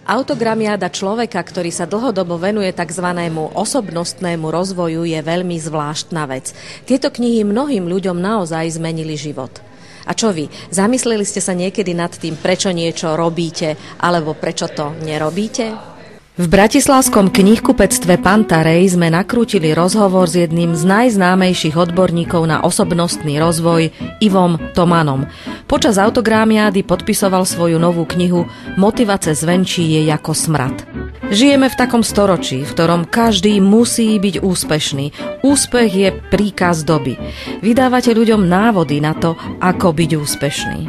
Autogramiáda človeka, ktorý sa dlhodobo venuje tzv. Osobnostnému rozvoju, je veľmi zvláštna vec. Tieto knihy mnohým ľuďom naozaj zmenili život. A čo vy? Zamysleli ste sa niekedy nad tým, prečo niečo robíte, alebo prečo to nerobíte? V bratislavskom knihkupectve Pantarej sme nakrútili rozhovor s jedným z najznámejších odborníkov na osobnostný rozvoj, Ivom Tomanom. Počas autogramiády podpisoval svoju novú knihu Motivace zvenčí je ako smrad. Žijeme v takom storočí, v ktorom každý musí byť úspešný. Úspech je príkaz doby. Vydávate ľuďom návody na to, ako byť úspešný.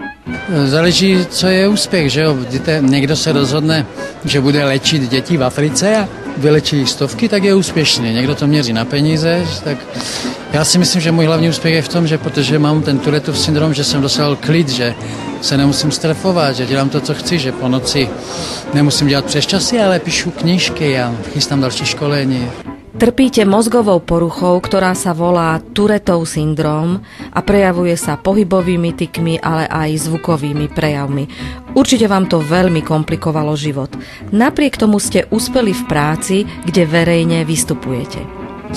Záleží, co je úspěch, že jo? Někdo se rozhodne, že bude léčit děti v Africe a vylečí stovky, tak je úspěšný. Někdo to měří na peníze, tak já si myslím, že můj hlavní úspěch je v tom, že protože mám ten Tourettův syndrom, že jsem dosáhl klid, že se nemusím strefovat, že dělám to, co chci, že po noci nemusím dělat přesčasy, ale píšu knížky a chystám další školení. Trpíte mozgovou poruchou, ktorá sa volá Tourettov syndrom a prejavuje sa pohybovými tykmi, ale aj zvukovými prejavmi. Určite vám to veľmi komplikovalo život. Napriek tomu ste uspeli v práci, kde verejne vystupujete.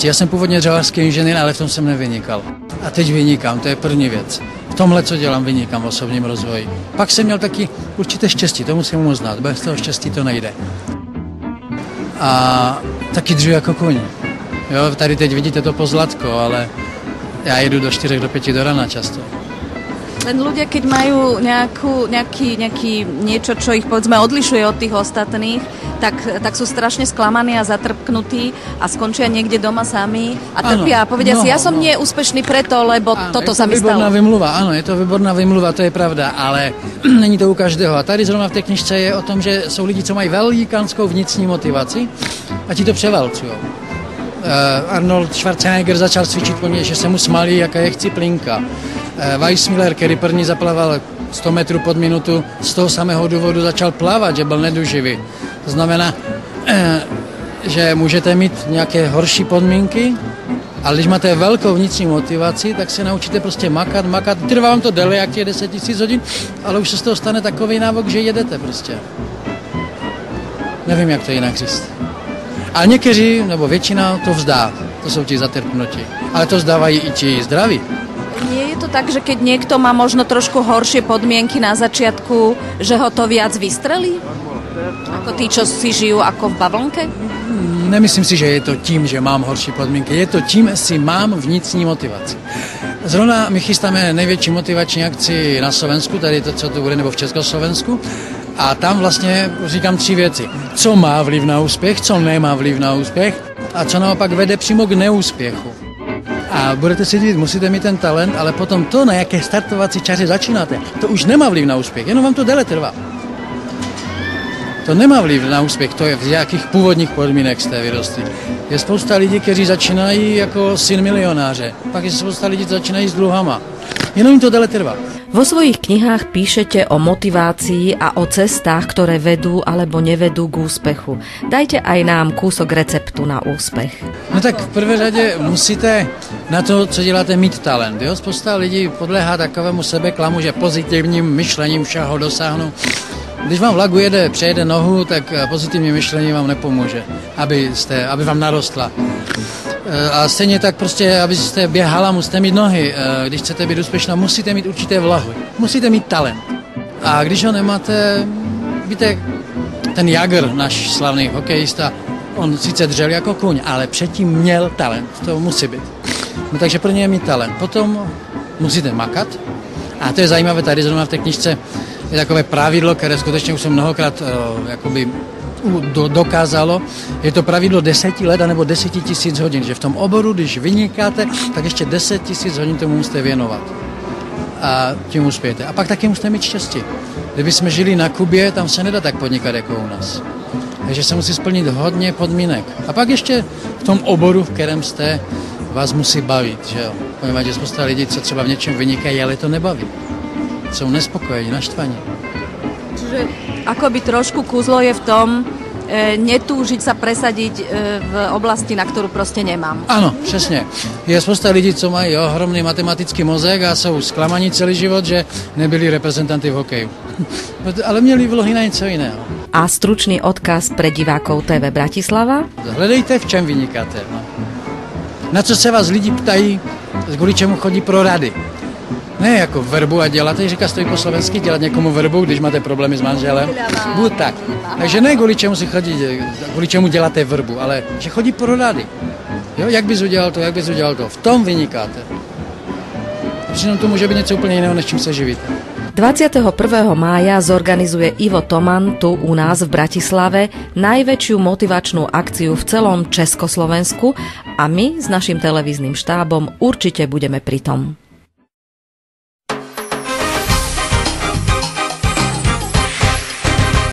Já jsem původně dřevařský inženýr, ale v tom jsem nevynikal. A teď vynikám, to je první věc. V tomhle, co dělám, vynikám v osobním rozvoji. Pak jsem měl taky určité štěstí, to musím uznat. Bez toho štěstí to nejde. A taky dřu jako kuň. Jo, tady teď vidíte to pozlatko, ale já jedu do 4 do 5 do rana často. Len ľudia, keď majú niečo, čo ich povedzme odlišuje od tých ostatných, tak sú strašne sklamaní a zatrpknutí a skončia niekde doma sami a trpia a povedia si, ja som nie úspešný preto, lebo toto sa mi stalo. Ano, je to výborná vymluva, to je pravda, ale není to u každého. A tady zrovna v té knižce je o tom, že jsou lidi, co mají velikánskou vnitřní motivaci a ti to převalcují. Arnold Schwarzenegger začal cvičit po mně, že se mu smalí, jaká je ciplinka. Weissmuller, který první zaplaval 100 metrů pod minutu, z toho samého důvodu začal plavat, že byl neduživý. To znamená, že můžete mít nějaké horší podmínky, ale když máte velkou vnitřní motivaci, tak se naučíte prostě makat. Trvá vám to déle, jak je 10 000 hodin, ale už se z toho stane takový návok, že jedete prostě. Nevím, jak to jinak říct. A někteří, nebo většina to vzdá. To jsou ti zatrpnutí. Ale to vzdávají i ti zdraví. Nie je to tak, že keď niekto má možno trošku horšie podmienky na začiatku, že ho to viac vystrelí? Ako tí, čo si žijú ako v bavlnke? Nemyslím si, že je to tím, že mám horší podmínky. Je to tím, si mám vnitřní motivaci. Zrovna my chystáme největší motivační akci na Slovensku, tady to, co to bude, nebo v Československu. A tam vlastně říkám 3 věci. Co má vliv na úspěch, co nemá vliv na úspěch a co naopak vede přímo k neúspěchu. A budete si říct, musíte mít ten talent, ale potom to, na jaké startovací čaře začínáte, to už nemá vliv na úspěch, jenom vám to déle trvá. To nemá vliv na úspěch, to je v jakých původních podmínek jste vyrostli. Je spousta lidí, kteří začínají jako syn milionáře, pak je spousta lidí, kteří začínají s dluhama. Jenom jim to déle trvá. Vo svojich knihách píšete o motivácii a o cestách, ktoré vedú alebo nevedú k úspechu. Dajte aj nám kúsok receptu na úspech. No tak v prvé řadě musíte na to, co děláte, mít talent. Jo? Spousta lidí podléhá takovému sebeklamu, že pozitivním myšlením všeho dosáhnou. Když vám vlak přejede nohu, tak pozitivní myšlení vám nepomůže, aby vám narostla. A stejně tak prostě, abyste běhala, musíte mít nohy. Když chcete být úspěšná, musíte mít určité vlahy. Musíte mít talent. A když ho nemáte, víte, ten Jagr, náš slavný hokejista, on sice dřel jako kuň, ale předtím měl talent. To musí být. No takže pro ně je mít talent. Potom musíte makat. A to je zajímavé, tady zrovna v té knižce je takové pravidlo, které skutečně už jsem mnohokrát dokázalo. Je to pravidlo 10 let nebo 10 000 hodin, že v tom oboru, když vynikáte, tak ještě 10 000 hodin tomu musíte věnovat. A tím uspějete. A pak taky musíte mít štěstí. Kdyby jsme žili na Kubě, tam se nedá tak podnikat jako u nás. Takže se musí splnit hodně podmínek. A pak ještě v tom oboru, v kterém jste, vás musí bavit, že jo. Poněvadž je spousta lidí, co třeba v něčem vynikají, ale to nebaví. Jsou nespokojení, naštvaní. Čiže akoby trošku kúzlo je v tom, netúžiť sa presadiť v oblasti, na ktorú proste nemám. Ano, přesně. Je spousta lidí, co mají ohromný matematický mozek a jsou zklamaní celý život, že nebyli reprezentanty v hokeju. Ale měli vlohy na něco jiného. A stručný odkaz pre divákov TV Bratislava? Hledejte, v čem vynikáte. No. Na co se vás lidi ptají, kvůli čemu chodí pro rady. Ne jako verbu a dělat, říká stojí po slovensky, dělat někomu verbu, když máte problémy s manželem. Buď tak. Takže ne kvůli čemu si chodí, kvůli čemu děláte verbu, ale že chodí pro rady. Jo, jak bys udělal to, jak bys udělal to. V tom vynikáte. Přitom to může být něco úplně jiného, než čím se živíte. 21. mája zorganizuje Ivo Toman tu u nás v Bratislave najväčšiu motivačnú akciu v celom Československu a my s našim televíznym štábom určite budeme pri tom.